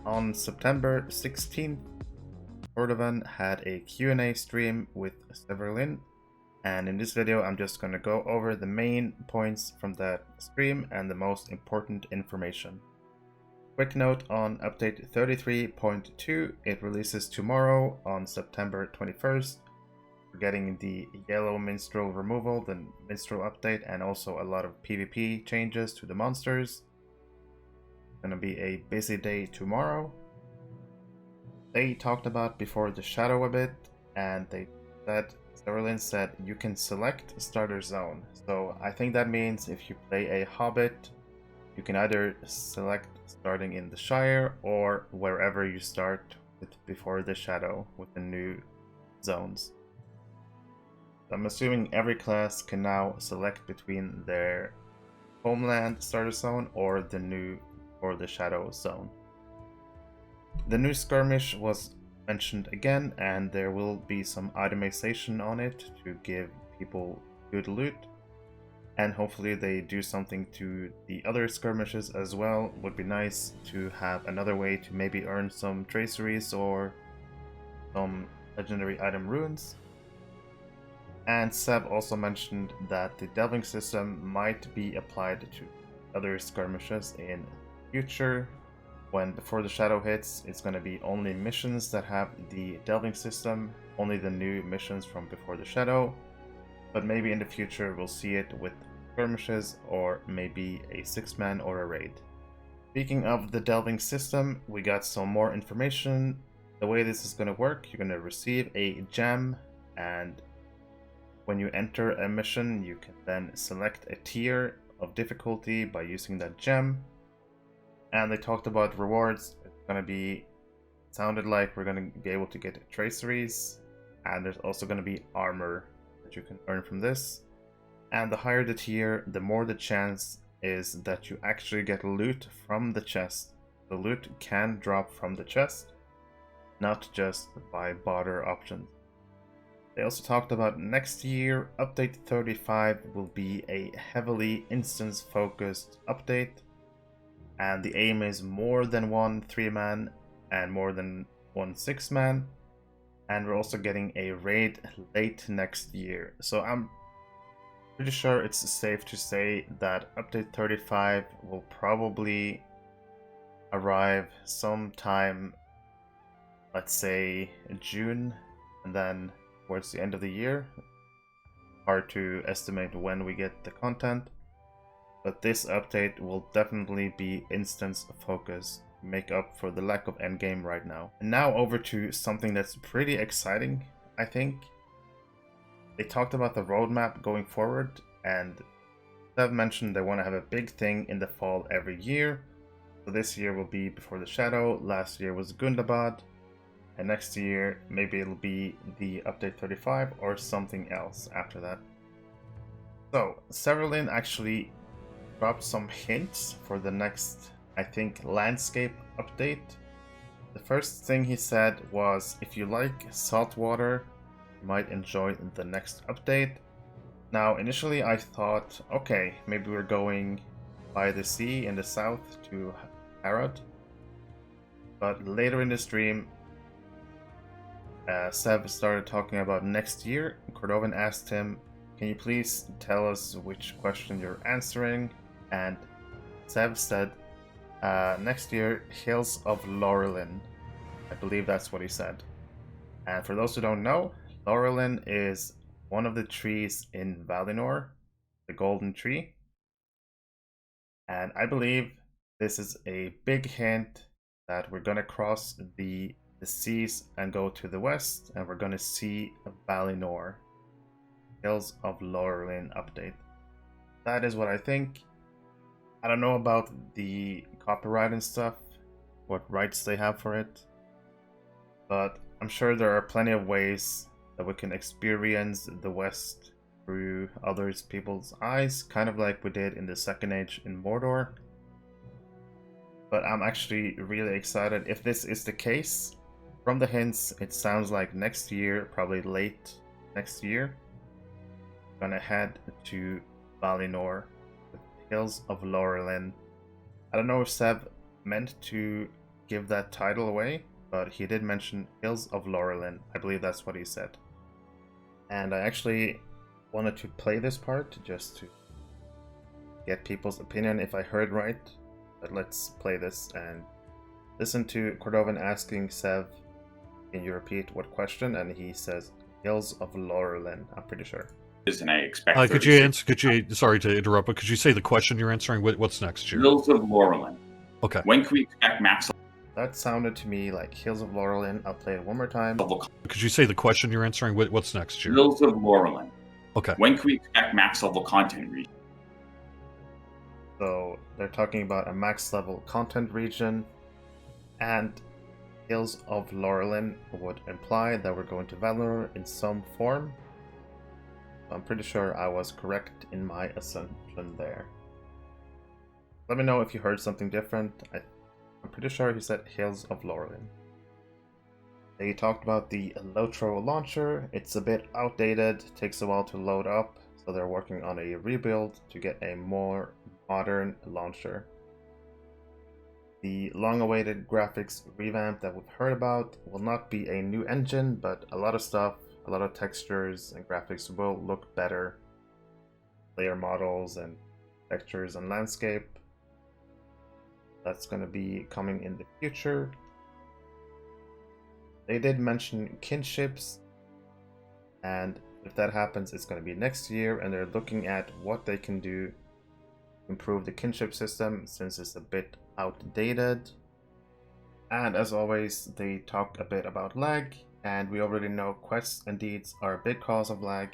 On September 16th, Cordovan had a Q&A stream with Severlin, and in this video I'm just going to go over the main points from that stream and the most important information. Quick note on update 33.2, it releases tomorrow on September 21st. We're getting the yellow minstrel removal, the minstrel update, and also a lot of PvP changes to the monsters. It's gonna be a busy day tomorrow. They talked about before the shadow a bit, and Severlin said you can select starter zone. So I think that means if you play a hobbit, you can either select starting in the Shire or wherever you start before the shadow with the new zones. I'm assuming every class can now select between their homeland starter zone or the new or the shadow zone. The new skirmish was mentioned again, and there will be some itemization on it to give people good loot, and hopefully they do something to the other skirmishes as well. Would be nice to have another way to maybe earn some traceries or some legendary item runes. And Seb also mentioned that the delving system might be applied to other skirmishes in the future. When Before the Shadow hits, it's going to be only missions that have the delving system, only the new missions from Before the Shadow. But maybe in the future we'll see it with skirmishes or maybe a 6-man or a raid. Speaking of the delving system, we got some more information. The way this is going to work, you're going to receive a gem, and when you enter a mission, you can then select a tier of difficulty by using that gem. And they talked about rewards. It's gonna be, sounded like we're gonna be able to get traceries, and there's also gonna be armor that you can earn from this. And the higher the tier, the more the chance is that you actually get loot from the chest. The loot can drop from the chest, not just by barter options. They also talked about next year, update 35 will be a heavily instance focused update, and the aim is more than one 3-man and more than one 6-man, and we're also getting a raid late next year. So I'm pretty sure it's safe to say that update 35 will probably arrive sometime, let's say June, and then towards the end of the year. Hard to estimate when we get the content, but this update will definitely be instance focused, make up for the lack of endgame right now. And now over to something that's pretty exciting, I think. They talked about the roadmap going forward, and they've mentioned they want to have a big thing in the fall every year. So this year will be Before the Shadow, last year was Gundabad, and next year maybe it'll be the update 35 or something else after that. So Severlin actually dropped some hints for the next, I think, landscape update. The first thing he said was, if you like saltwater, you might enjoy the next update. Now initially I thought, okay, maybe we're going by the sea in the south to Harad, but later in the stream Sev started talking about next year. Cordovan asked him, can you please tell us which question you're answering? And Sev said, next year, Hills of Laurelin. I believe that's what he said. And for those who don't know, Laurelin is one of the trees in Valinor, the golden tree. And I believe this is a big hint that we're gonna cross the seas and go to the west, and we're gonna see Valinor. Hills of Laurelin update. That is what I think. I don't know about the copyright and stuff, what rights they have for it, but I'm sure there are plenty of ways that we can experience the West through others people's eyes, kind of like we did in the Second Age in Mordor. But I'm actually really excited if this is the case. From the hints, it sounds like next year, probably late next year, gonna head to Valinor with Hills of Laurelin. I don't know if Seb meant to give that title away, but he did mention Hills of Laurelin. I believe that's what he said. And I actually wanted to play this part just to get people's opinion if I heard right. But let's play this and listen to Cordovan asking Sev, can you repeat what question? And he says Hills of Laurelin, I'm pretty sure. And I expect could you answer? Could you? Sorry to interrupt, but could you say the question you're answering? What's next, Jared? Hills of Laurelin. Okay. When can we expect max? That sounded to me like Hills of Laurelin. I'll play it one more time. Could you say the question you're answering? What's next, Jared? Hills of Laurelin. Okay. When can we expect max level content region? So they're talking about a max level content region, and Hills of Laurelin would imply that we're going to Valinor in some form. I'm pretty sure I was correct in my assumption there. Let me know if you heard something different. I'm pretty sure he said Hills of Laurelin. They talked about the Lotro Launcher. It's a bit outdated, takes a while to load up, so they're working on a rebuild to get a more modern launcher. The long-awaited graphics revamp that we've heard about will not be a new engine, but a lot of stuff, a lot of textures and graphics will look better. Layer models and textures and landscape. That's going to be coming in the future. They did mention Kinships, and if that happens, it's going to be next year, and they're looking at what they can do to improve the kinship system since it's a bit outdated. And as always, they talk a bit about lag, and we already know quests and deeds are a big cause of lag.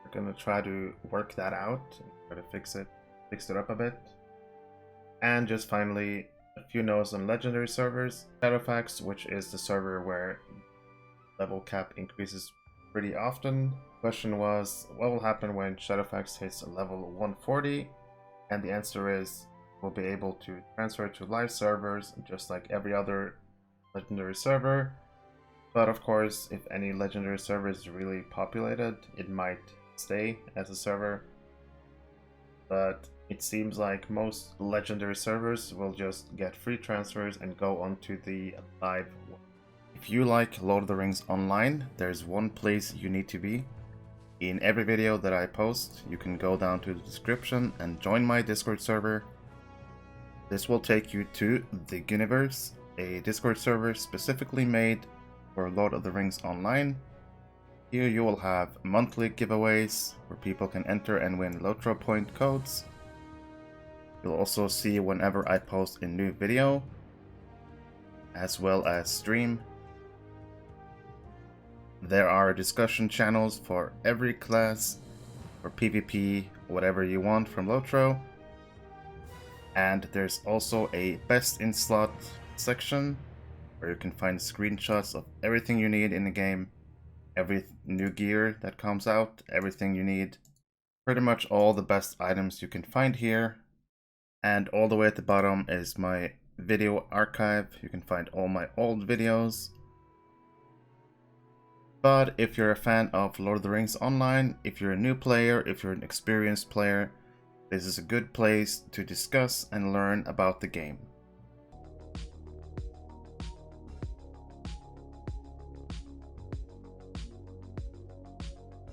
We're going to try to work that out and try to fix it up a bit. And just finally, a few notes on legendary servers. Shadowfax, which is the server where level cap increases pretty often. Question was, what will happen when Shadowfax hits level 140? And the answer is, we'll be able to transfer to live servers just like every other legendary server. But of course, if any legendary server is really populated, it might stay as a server. But it seems like most legendary servers will just get free transfers and go onto the live one. If you like Lord of the Rings Online, there's one place you need to be. In every video that I post, you can go down to the description and join my Discord server. This will take you to the Ghyniverse, a Discord server specifically made for Lord of the Rings Online. Here you will have monthly giveaways where people can enter and win Lotro point codes. You'll also see whenever I post a new video, as well as stream. There are discussion channels for every class, for PvP, whatever you want from Lotro. And there's also a best in slot section where you can find screenshots of everything you need in the game, every new gear that comes out, everything you need. Pretty much all the best items you can find here. And all the way at the bottom is my video archive. You can find all my old videos. But if you're a fan of Lord of the Rings Online, if you're a new player, if you're an experienced player, this is a good place to discuss and learn about the game.